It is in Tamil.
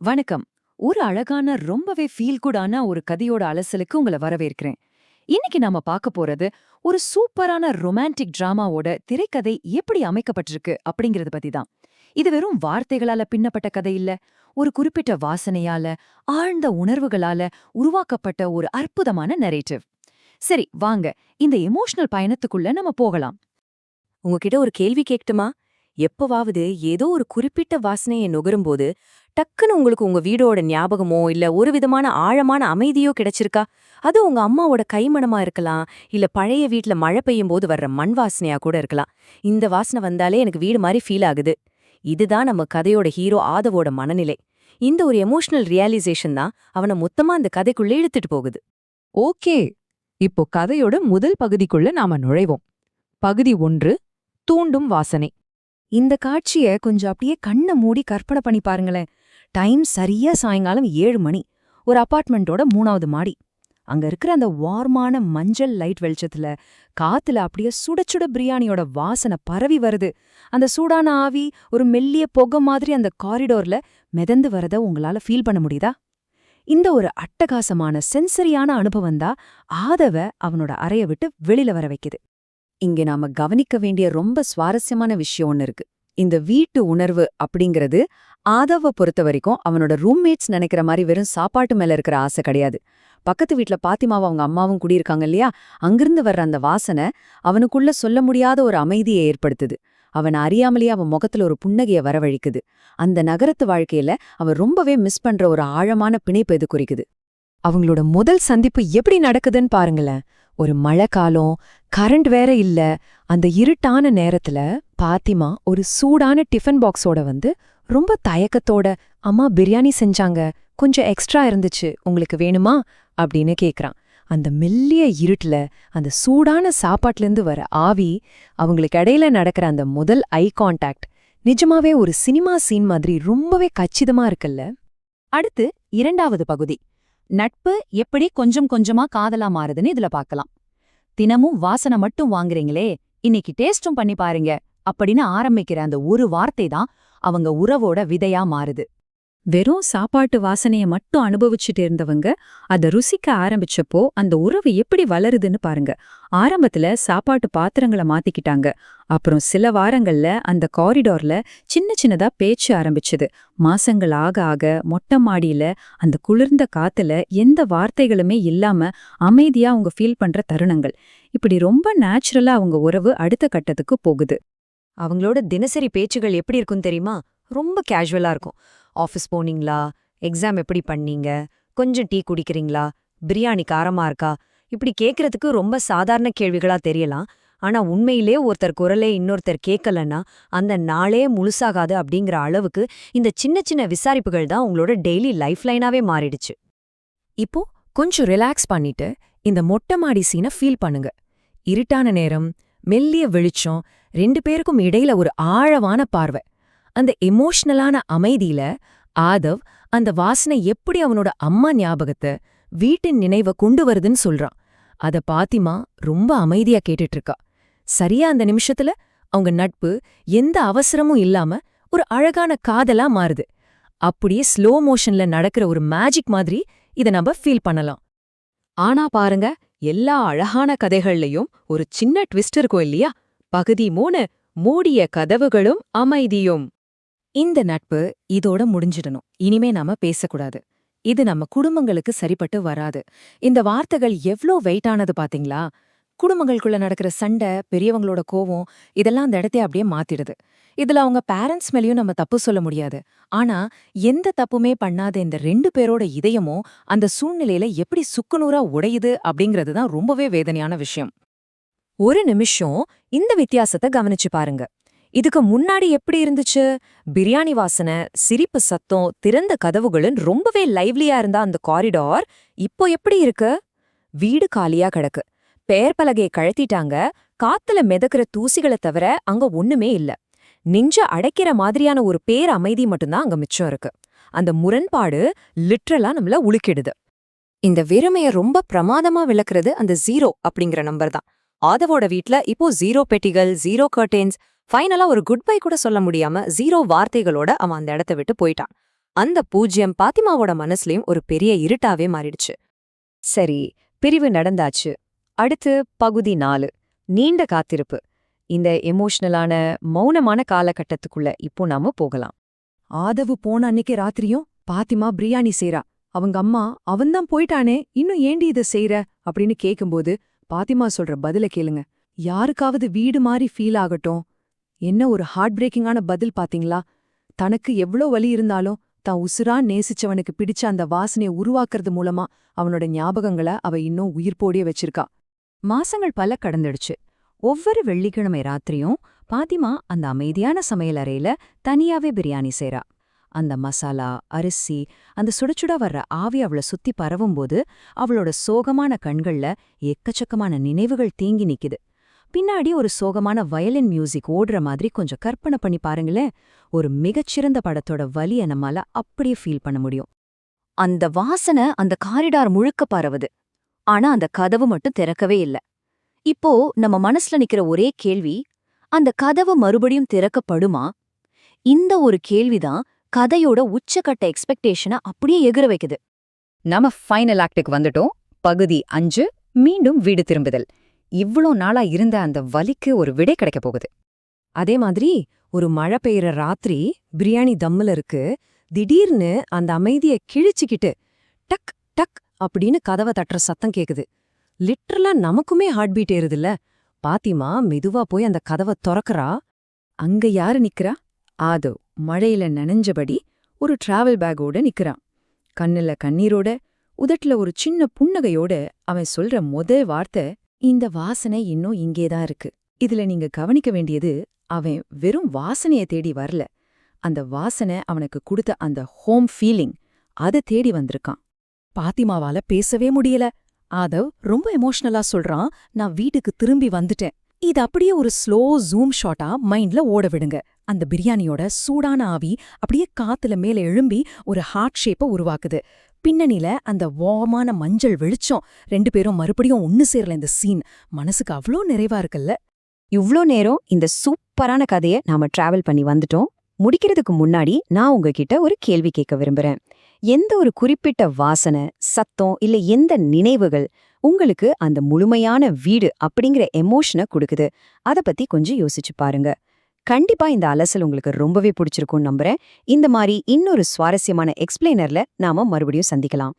வணக்கம். ஒரு அழகான ரொம்பவே ஃபீல் குடான ஒரு கதையோட அலசலுக்கு உங்களை வரவேற்கிறேன். இன்னைக்கு நாம பார்க்க போறது ஒரு சூப்பரான ரொமான்டிக் டிராமாவோட திரைக்கதை எப்படி அமைக்கப்பட்டிருக்கு அப்படிங்கறத பத்தி தான். இது வெறும் வார்த்தைகளால பின்னப்பட்ட கதை இல்ல, ஒரு குறிப்பிட்ட வாசனையால, ஆழ்ந்த உணர்வுகளால உருவாக்கப்பட்ட ஒரு அற்புதமான நரேட்டிவ். சரி, வாங்க இந்த எமோஷனல் பயணத்துக்குள்ள நம்ம போகலாம். உங்ககிட்ட ஒரு கேள்வி கேட்கட்டுமா? எப்பவாவது ஏதோ ஒரு குறிப்பிட்ட வாசனையை நுகரும்போது டக்குன்னு உங்களுக்கு உங்க வீடோட ஞாபகமோ இல்ல ஒரு விதமான ஆழமான அமைதியோ கிடைச்சிருக்கா? அது உங்க அம்மாவோட கைமணமா இருக்கலாம், இல்ல பழைய வீட்ல மழை பெய்யும் போது வர்ற மண் வாசனையா கூட இருக்கலாம். இந்த வாசனை வந்தாலே எனக்கு வீடு மாதிரி ஃபீல் ஆகுது. இதுதான் நம்ம கதையோட ஹீரோ ஆதவோட மனநிலை. இந்த ஒரு எமோஷனல் ரியலைசேஷன் தான் அவனை மொத்தமா அந்த கதைக்குள்ள இழுத்துட்டு போகுது. ஓகே, இப்போ கதையோட முதல் பகுதிக்குள்ள நாம நுழைவோம். பகுதி 1, தூண்டும் வாசனை. இந்த காட்சிய கொஞ்சம் அப்படியே கண்ணை மூடி கற்பனை பண்ணி பாருங்களேன். டைம் சரியா சாயங்காலம் 7 மணி. ஒரு அபார்ட்மெண்ட்டோட 3வது மாடி. அங்க இருக்கிற அந்த வார்மான மஞ்சள் லைட் வெளிச்சத்துல காத்துல அப்படியே சுட சுட பிரியாணியோட வாசனை பரவி வருது. அந்த சூடான ஆவி ஒரு மெல்லிய புகை மாதிரி அந்த காரிடோர்ல மிதந்து வரத உங்களால ஃபீல் பண்ண முடியுதா? இந்த ஒரு அட்டகாசமான சென்சரியான அனுபவம் தான் ஆதவ அவனோட அறைய விட்டு வெளியில வர வைக்குது. இங்க நாம கவனிக்க வேண்டிய ரொம்ப சுவாரஸ்யமான விஷயம் ஒன்னு இருக்கு. இந்த வீட்டு உணர்வு அப்படிங்கிறது ஆதவ பொறுத்த வரைக்கும் அவனோட ரூம்மேட்ஸ் நினைக்கிற மாதிரி வெறும் சாப்பாட்டு மேல இருக்கிற ஆசை கிடையாது. பக்கத்து வீட்ல பாத்திமாவும் அவங்க அம்மாவும் குடியிருக்காங்க இல்லையா, அங்கிருந்து வர்ற அந்த வாசனை அவனுக்குள்ள சொல்ல முடியாத ஒரு அமைதியை ஏற்படுத்துது. அவன் அறியாமலேயே அவன் முகத்துல ஒரு புன்னகைய வரவழிக்குது. அந்த நகரத்து வாழ்க்கையில அவன் ரொம்பவே மிஸ் பண்ற ஒரு ஆழமான பிணைப்பு இது குறிக்குது. அவங்களோட முதல் சந்திப்பு எப்படி நடக்குதுன்னு பாருங்களேன். ஒரு மழை காலம், கரண்ட் வேற இல்ல. அந்த இருட்டான நேரத்துல பாத்திமா ஒரு சூடான டிஃபன் பாக்ஸோட வந்து ரொம்ப தயக்கத்தோட, அம்மா பிரியாணி செஞ்சாங்க, கொஞ்சம் எக்ஸ்ட்ரா இருந்துச்சு, உங்களுக்கு வேணுமா அப்படின்னு கேக்குறான். அந்த மெல்லிய இருட்டுல அந்த சூடான சாப்பாட்டுலேருந்து வர ஆவி, அவங்களுக்கு இடையில நடக்கிற அந்த முதல் ஐ கான்டாக்ட் நிஜமாவே ஒரு சினிமா சீன் மாதிரி ரொம்பவே கச்சிதமா இருக்குல்ல. அடுத்து 2வது பகுதி, நட்பு எப்படி கொஞ்சம் கொஞ்சமா காதலா மாறுதுன்னு இதுல பார்க்கலாம். தினமும் வாசனை மட்டும் வாங்குறீங்களே, இன்னைக்கு டேஸ்டும் பண்ணி பாருங்க அப்படின்னு ஆரம்பிக்கிற அந்த ஒரு வார்த்தை தான் அவங்க உறவோட விதையா மாறுது. வெறும் சாப்பாட்டு வாசனைய மட்டும் அனுபவிச்சுட்டு இருந்தவங்க அத ருசிக்க ஆரம்பிச்சப்போ அந்த உறவு எப்படி வளருதுன்னு பாருங்க. ஆரம்பத்துல சாப்பாட்டு பாத்திரங்களை மாத்திக்கிட்டாங்க. அப்புறம் சில வாரங்கள்ல அந்த காரிடோர்ல சின்ன சின்னதா பேச்சு ஆரம்பிச்சது. மாசங்கள் ஆக ஆக மொட்டை மாடியில அந்த குளிர்ந்த காத்துல எந்த வார்த்தைகளுமே இல்லாம அமைதியா அவங்க ஃபீல் பண்ற தருணங்கள். இப்படி ரொம்ப நேச்சுரலா அவங்க உறவு அடுத்த கட்டத்துக்கு போகுது. அவங்களோட தினசரி பேச்சுகள் எப்படி இருக்கும் தெரியுமா? ரொம்ப கேஷுவலா இருக்கும். ஆஃபீஸ் போனீங்களா? எக்ஸாம் எப்படி பண்ணீங்க? கொஞ்சம் டீ குடிக்கிறீங்களா? பிரியாணி காரமா இருக்கா? இப்படி கேட்கறதுக்கு ரொம்ப சாதாரண கேள்விகளா தெரியலாம். ஆனா உண்மையிலே ஒருத்தர் குரலே இன்னொருத்தர் கேட்கலன்னா அந்த நாளே முழுசாகாது அப்படிங்கிற அளவுக்கு இந்த சின்ன சின்ன விசாரிப்புகள் தான் உங்களோட டெய்லி லைஃப் லைனாவே மாறிடுச்சு. இப்போ கொஞ்சம் ரிலாக்ஸ் பண்ணிட்டு இந்த மொட்டை மாடி சீனை ஃபீல் பண்ணுங்க. இருட்டான நேரம், மெல்லிய வெளிச்சம், 2 பேருக்கும் இடையில ஒரு ஆழமான பார்வை. அந்த எமோஷனலான அமைதியில ஆதவ் அந்த வாசனை எப்படி அவனோட அம்மா ஞாபகத்தை, வீட்டின் நினைவை கொண்டு வருதுன்னு சொல்றான். அத பாத்திமா ரொம்ப அமைதியா கேட்டுட்டு இருக்கா. சரியா அந்த நிமிஷத்துல அவங்க நட்பு எந்த அவசரமும் இல்லாம ஒரு அழகான காதலா மாறுது. அப்படியே ஸ்லோ மோஷன்ல நடக்கிற ஒரு மேஜிக் மாதிரி இத நம்ம ஃபீல் பண்ணலாம். ஆனா பாருங்க, எல்லா அழகான கதைகள்லயும் ஒரு சின்ன ட்விஸ்ட் இருக்கும் இல்லையா? பகுதி 3, மூடிய கதவுகளும் அமைதியும். இந்த நட்பு இதோட முடிஞ்சிடணும், இனிமே நாம பேசக்கூடாது, இது நம்ம குடும்பங்களுக்கு சரிப்பட்டு வராது. இந்த வார்த்தைகள் எவ்ளோ வெயிட்டானது பாத்தீங்களா? குடும்பங்களுக்குள்ள நடக்கிற சண்டை, பெரியவங்களோட கோவம், இதெல்லாம் அந்த இடத்தையே அப்படியே மாத்திடுது. இதுல அவங்க பேரண்ட்ஸ் மேலயும் நம்ம தப்பு சொல்ல முடியாது. ஆனா எந்த தப்புமே பண்ணாத இந்த 2 பேரோட இதயமும் அந்த சூழ்நிலையில எப்படி சுக்குநூறா உடையுது அப்படிங்கிறது தான் ரொம்பவே வேதனையான விஷயம். ஒரு நிமிஷம் இந்த வித்தியாசத்தை கவனிச்சு பாருங்க. இதுக்கு முன்னாடி எப்படி இருந்துச்சு? பிரியாணி வாசனை, சிரிப்பு சத்தம், திறந்த கதவுகளும் ரொம்பவே லைவ்லியா இருந்தா அந்த காரிடார் இப்போ எப்படி இருக்கு? வீடு காலியா கிடக்கு. பெயர் பலகையை கழத்திட்டாங்க. காத்துல மிதக்கிற தூசிகளை தவிர அங்க ஒண்ணுமே இல்ல. நெஞ்ச அடைக்கிற மாதிரியான ஒரு பேர் அமைதி மட்டும்தான் அங்க மிச்சம் இருக்கு. அந்த முரண்பாடு லிட்ரலா நம்மள உலுக்கிடுது. இந்த வெறுமைய ரொம்ப பிரமாதமா விளக்குறது அந்த 0 அப்படிங்கிற நம்பர் தான். ஆதவோட வீட்ல இப்போ 0 பெட்டிகள், 0 கர்டென்ஸ், ஃபைனலா ஒரு குட் பை கூட சொல்ல முடியாம 0 வார்த்தைகளோட அவன் அந்த இடத்த விட்டு போயிட்டான். அந்த பூஜ்யம் பாத்திமாவோட மனசுலயும் ஒரு பெரிய இருட்டாவே மாறிடுச்சு. சரி, பிரிவு நடந்தாச்சு. அடுத்து பகுதி 4, நீண்ட காத்திருப்பு. இந்த எமோஷனலான மௌனமான காலகட்டத்துக்குள்ள இப்போ நாம போகலாம். ஆதவு போன அன்னைக்கு ராத்திரியும் பாத்திமா பிரியாணி செய்றா. அவங்க அம்மா அவன்தான் போயிட்டானே, இன்னும் ஏண்டி இதை செய்ற அப்படின்னு கேக்கும்போது பாத்திமா சொல்ற பதில கேளுங்க. யாருக்காவது வீடு மாதிரி ஃபீல் ஆகட்டும். என்ன ஒரு ஹார்ட் பிரேக்கிங்கான பதில் பாத்தீங்களா? தனக்கு எவ்ளோ வலி இருந்தாலும் தான் உசுரா நேசிச்சவனுக்கு பிடிச்ச அந்த வாசனையை உருவாக்குறது மூலமா அவனோட ஞாபகங்களை அவ இன்னும் உயிர்ப்போடிய வச்சிருக்கா. மாசங்கள் பல கடந்துடுச்சு. ஒவ்வொரு வெள்ளிக்கிழமை ராத்திரியும் பாத்திமா அந்த அமைதியான சமையலறையில தனியாவே பிரியாணி செய்றா. அந்த மசாலா, அரிசி, அந்த சுடச்சுட வர்ற ஆவி அவள சுத்தி பரவும்போது அவளோட சோகமான கண்கள்ல எக்கச்சக்கமான நினைவுகள் தேங்கி நிக்குது. பின்னாடி ஒரு சோகமான வயலின் மியூசிக் ஓடுற மாதிரி கொஞ்சம் கற்பனை பண்ணி பாருங்களேன். ஒரு மிகச்சிறந்த படத்தோட வலிய நம்மால அப்படியே ஃபீல் பண்ண முடியும். அந்த வாசனை அந்த காரிடார் முழுக்க பரவுது. ஆனா அந்த கதவு மட்டும் திறக்கவே இல்ல. இப்போ நம்ம மனசுல நிக்கிற ஒரே கேள்வி, அந்த கதவு மறுபடியும் திறக்கப்படுமா? இந்த ஒரு கேள்விதான் கதையோட உச்சக்கட்ட எக்ஸ்பெக்டேஷனை அப்படியே எகிற வைக்குது. நம்ம ஃபைனல் ஆக்டுக்கு வந்துட்டோம். பகுதி 5, மீண்டும் வீடு திரும்புதல். இவ்ளோ நாளா இருந்த அந்த வலிக்கு ஒரு விடை கிடைக்க போகுது. அதே மாதிரி ஒரு மழை பெய்யற ராத்திரி பிரியாணி தம்முல இருக்கு. திடீர்னு அந்த அமைதிய கிழிச்சுக்கிட்டு டக் டக் அப்படின்னு கதவை தட்டுற சத்தம் கேக்குது. லிட்டரலா நமக்குமே ஹார்ட் பீட் ஏறுதுல்ல. பாத்திமா மெதுவா போய் அந்த கதவை தொறக்கறா. அங்க யாரு நிக்கிறா? ஆதவ் மழையில நனைஞ்சபடி ஒரு டிராவல் பேக்கோட நிக்கிறான். கண்ணுல கண்ணீரோட, உதட்டுல ஒரு சின்ன புன்னகையோட அவன் சொல்ற முதல் வார்த்தை, இந்த வாசனை இன்னும் இங்கேதான் இருக்கு. இதுல நீங்க கவனிக்க வேண்டியது, அவன் வெறும் வாசனைய தேடி வரல. அந்த வாசனை அவனுக்கு கொடுத்த அந்த ஹோம் ஃபீலிங், அதை தேடி வந்திருக்கான். பாத்திமாவால பேசவே முடியல. ஆதவ் ரொம்ப எமோஷனலா சொல்றான், நான் வீட்டுக்கு திரும்பி வந்துட்டேன். இது அப்படியே ஒரு ஸ்லோ ஜூம் ஷாட்டா மைண்ட்ல ஓட விடுங்க. அந்த பிரியாணியோட சூடான ஆவி அப்படியே காத்துல மேல எழும்பி ஒரு ஹார்ட் ஷேப்பை உருவாக்குது. பின்னணியில அந்த வார்மான மஞ்சள் வெளிச்சம். 2 பேரும் மறுபடியும் ஒன்னு சேரல. இந்த சீன் மனசுக்கு அவ்ளோ நிறைவா இருக்குல்ல. இவ்ளோ நேரம் இந்த சூப்பரான கதையை நாம டிராவல் பண்ணி வந்துட்டோம். முடிக்கிறதுக்கு முன்னாடி நான் உங்ககிட்ட ஒரு கேள்வி கேட்க விரும்புறேன். எந்த ஒரு குறிப்பிட்ட வாசனை, சத்தம் இல்ல எந்த நினைவுகள் உங்களுக்கு அந்த முழுமையான வீடு அப்படிங்கிற எமோஷனை கொடுக்குது? அத பத்தி கொஞ்சம் யோசிச்சு பாருங்க. கண்டிப்பா இந்த அலசல் உங்களுக்கு ரொம்பவே பிடிச்சிருக்கும்னு நம்புறேன். இந்த மாதிரி இன்னொரு சுவாரஸ்யமான எக்ஸ்பிளைனர்ல நாம மறுபடியும் சந்திக்கலாம்.